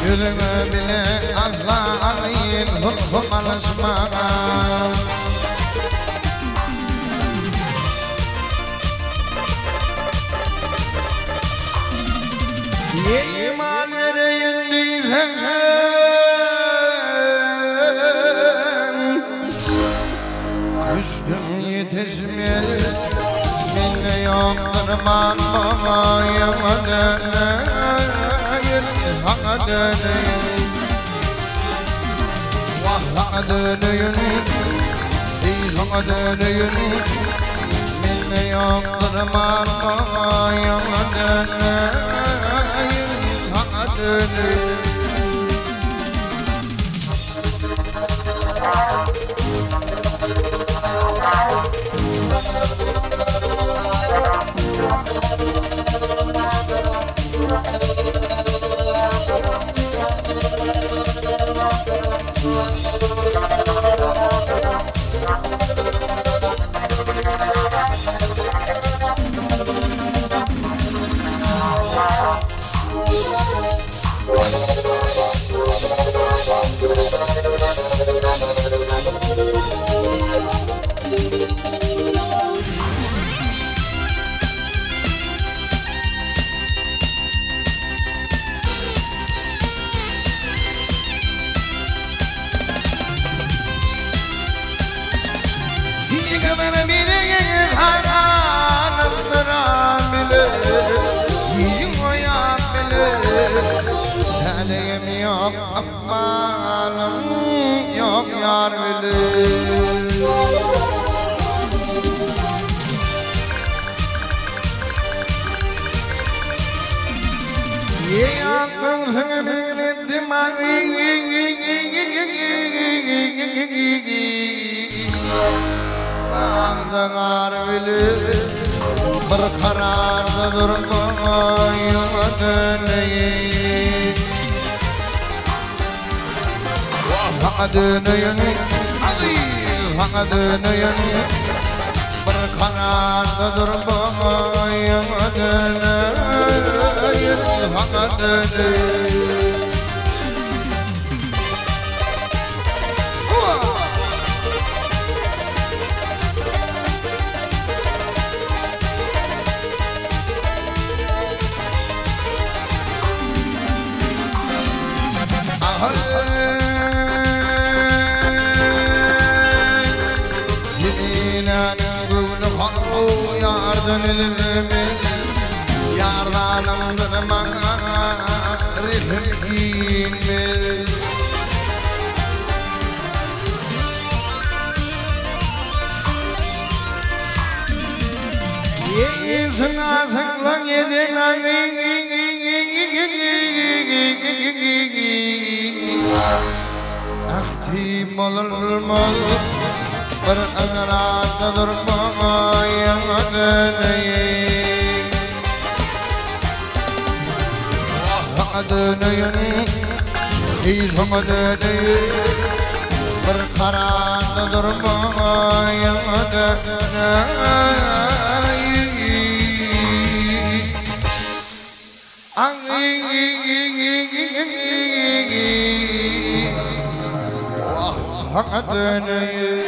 Yüzüme bile Allah'ın hukum alışma. İman vereyindiysen küstüm yetişmez. Minne yoktur manmayıma döneyim, hak döneyim. Vah döneyim, diyeceğim döneyim. Minne yoktur manmayıma döneyim, hak döneyim. Yok amanım yok yar bilir. Yaktın hüngürettim ağzın ar bilir. Bir kararda durmayım döneyim. Hak döneyim, hak döneyim. Bir kararda durmayım döneyim, hak döneyim. Yardanımdır marifim inmez. Yeğizin asıklan yedin ahtim olmaz. Bir ağrada durmayın döneyim. Hak döneyim, diyeceğim döneyim. Bir kararda durmayın döneyim. Hak döneyim.